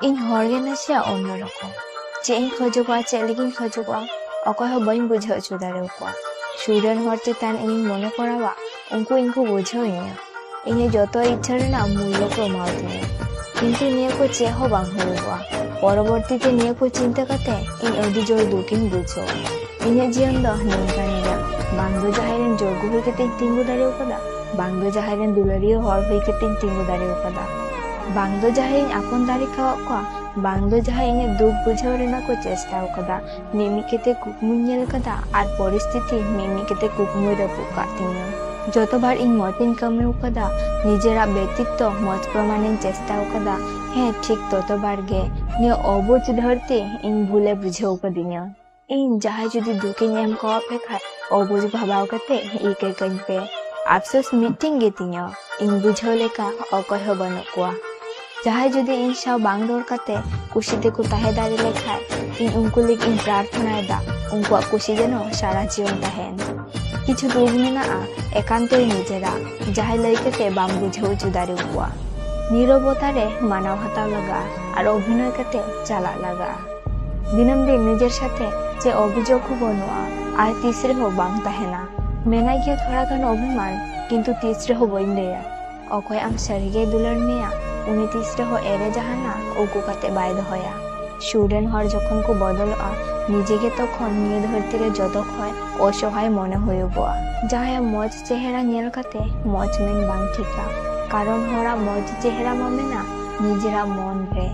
ᱤᱧ ᱦᱚᱲᱜᱮ ᱱᱟᱥᱮᱭᱟᱜ ᱚᱱᱱᱚᱨᱚᱠᱚᱢ ᱪᱮᱫ ᱤᱧ ᱠᱷᱚᱡᱚᱜᱚᱜᱼᱟ ᱪᱮᱫ ᱞᱟᱹᱜᱤᱫ ᱤᱧ ᱠᱷᱚᱡᱚᱜᱚᱜᱼᱟ ᱚᱠᱚᱭ ᱦᱚᱸ ᱵᱟᱹᱧ ᱵᱩᱡᱷᱟᱹᱣ ᱦᱚᱪᱚ ᱫᱟᱲᱮᱭᱟᱠᱚᱣᱟ ᱥᱩᱨᱮᱱ ᱦᱚᱲ ᱪᱮᱛᱟᱱ ᱤᱧᱤᱧ ᱢᱚᱱᱮ ᱠᱚᱨᱟᱣᱟ ᱩᱱᱠᱩ ᱤᱧ ᱠᱚ ᱵᱩᱡᱷᱟᱹᱣ ᱤᱧᱟ ᱤᱧᱟᱹᱜ ᱡᱚᱛᱚ ᱤᱪᱪᱷᱟᱹ ᱨᱮᱱᱟᱜ ᱢᱩᱞᱞᱚ ᱠᱚ ᱮᱢᱟᱣᱫᱤᱧᱟ ᱠᱤᱱᱛᱩ ᱱᱤᱭᱟᱹ ᱠᱚ ᱪᱮᱫ ᱦᱚᱸ ᱵᱟᱝ ᱦᱩᱭᱩᱜᱚᱜᱼᱟ ᱯᱚᱨᱚᱵᱚᱨᱛᱤ ᱛᱮ ᱱᱤᱭᱟᱹ ᱠᱚ ᱪᱤᱱᱛᱟᱹ ᱠᱟᱛᱮ ᱤᱧ ᱟᱹᱰᱤ ᱡᱳᱨ ᱫᱩᱠᱤᱧ ᱵᱩᱡᱷᱟᱹᱣᱟ ᱤᱧᱟᱹᱜ ᱡᱤᱭᱚᱱ ᱫᱚ ᱱᱚᱝᱠᱟᱱ ᱜᱮᱭᱟ ᱵᱟᱝ ᱫᱚ ᱡᱟᱦᱟᱸᱭ ᱨᱮᱱ ᱡᱳᱨᱜᱚ ᱦᱩᱭ ᱠᱟᱛᱮᱧ ᱛᱤᱸᱜᱩ ᱫᱟᱲᱮ ᱟᱠᱟᱫᱟ ᱵᱟᱝ ᱫᱚ ᱡᱟᱦᱟᱸᱭ ᱨᱮᱱ ᱫᱩᱞᱟᱹᱲᱤᱭᱟᱹ ᱦᱚᱲ ᱦᱩᱭ ᱠᱟᱛᱮᱧ ᱛᱤᱸᱜᱩ ᱫᱟᱲᱮ ᱟᱠᱟᱫᱟ ᱵᱟᱝ ᱫᱚ ᱡᱟᱦᱟᱸᱭ ᱤᱧ ᱟᱯᱚᱱ ᱫᱟᱲᱮ ᱠᱟᱣᱟᱫ ᱠᱚᱣᱟ ᱵᱟᱝ ᱫᱚ ᱡᱟᱦᱟᱸᱭ ᱤᱧᱟᱹᱜ ᱫᱩᱠ ᱵᱩᱡᱷᱟᱹᱣ ᱨᱮᱱᱟᱜ ᱠᱚ ᱪᱮᱥᱴᱟ ᱟᱠᱟᱫᱟ ᱢᱤᱢᱤᱫ ᱠᱟᱛᱮ ᱠᱩᱠᱢᱩᱧ ᱧᱮᱞ ᱟᱠᱟᱫᱟ ᱟᱨ ᱯᱚᱨᱤᱥᱛᱷᱤᱛᱤ ᱢᱤᱢᱤᱫ ᱠᱟᱛᱮ ᱠᱩᱠᱢᱩᱭ ᱨᱟᱹᱯᱩᱫ ᱠᱟᱜ ᱛᱤᱧᱟ যতবার ᱤᱧ মজ ইᱧ কামি আকাদা নিজেরাগ ব্যক্তিত্ব মজ প্রমাণিᱧ চেষ্টা আকাদা হ্যাঁ ঠিক ততবার গে নিয়ে অবুঝ ধরতে ইᱧ ভুলে বুঝাᱹᱣ কাদিᱧᱟ ᱤᱧ ᱡᱟᱦᱟᱸᱭ ᱡᱩᱫᱤ ᱫᱩᱠᱤᱧ ᱮᱢ ᱠᱟᱣᱟᱫ ᱯᱮ ᱠᱷᱟᱡ ᱚᱵᱩঝ ᱵᱷᱟᱵᱟᱣ ᱠᱟᱛᱮ ᱤᱠᱟᱹ ᱠᱟᱹᱧ ᱯᱮ ᱟᱯᱥᱳᱥ ᱢᱤᱫᱴᱮᱱ ᱜᱮ ᱛᱤᱧᱟ ᱤᱧ ᱵᱩᱡᱷᱟᱹᱣ ᱞᱮᱠᱟ ᱚᱠᱚᱭ ᱦᱚᱸ ᱵᱟᱹᱱᱩᱜ ᱠᱚᱣᱟ ᱡᱟᱦᱟᱸᱭ ᱡᱩᱫᱤ ᱤᱧ ᱥᱟᱶ ᱵᱟᱝ ᱨᱚᱲ ᱠᱟᱛᱮ ᱠᱩᱥᱤ ᱛᱮᱠᱚ ᱛᱟᱦᱮᱸ ᱫᱟᱲᱮ ᱞᱮᱠᱷᱟᱡ ᱤᱧ ᱩᱱᱠᱩ ᱞᱟᱹᱜᱤᱫ ᱤᱧ ᱯᱨᱟᱨᱛᱷᱚᱱᱟᱭᱮᱫᱟ ᱩᱱᱠᱩᱣᱟᱜ ᱠᱩᱥᱤ ᱡᱮᱱᱚ ᱥᱟᱨᱟ ᱡᱤᱭᱚᱱ ᱛᱟᱦᱮᱱ কিছু দুঃখ মেনাᱜᱼᱟ একান্তই নিজেরাগ যাহাই ᱞᱟᱹᱭ ᱠᱟᱛᱮ ᱵᱟᱢ ᱵᱩᱡᱷᱟᱹᱣ ᱦᱚᱪᱚ ᱫᱟᱲᱮ ᱟᱠᱚᱣᱟ নীরবতা রে মানাও হাতাও লাগা আর অভিনয় কাতে চালাক লাগা দিনম দিন নিজের সাথে যে অভিযোগ বানুয়া আর তিস রেহᱚᱸ বাং তাহেনা মেনাই গিয়া থোড়া গান অভিমান কিন্তু তিস রেহᱚᱸ বাᱹᱧ ᱞᱟᱹᱭᱟ অকয় আম সারিগে দুলার মেয়া উনি তিস রেহᱚᱸ এরে জাহানা উকু কাতে বাই দহয়া সুরেন হর যখন কো বদলᱚᱜᱼᱟ নিজেকে তখন নিয়ে ধরতে রে যত হয় অসহায় মনে হইবᱚᱜᱼᱟ ᱡᱟᱦᱟᱸᱭ ᱢᱚᱡᱽ ᱪᱮᱦᱨᱟ ᱧᱮᱞ ᱠᱟᱛᱮ ᱢᱚᱡᱽ ᱢᱮᱱ ᱵᱟᱝ ᱴᱷᱤᱠᱟ ᱠᱟᱨᱚᱱ ᱦᱚᱲᱟᱜ ᱢᱚᱡᱽ ᱪᱮᱦᱨᱟ ᱢᱟ ᱢᱮᱱᱟ ᱱᱤᱡᱮᱨᱟᱜ ᱢᱚᱱ ᱨᱮ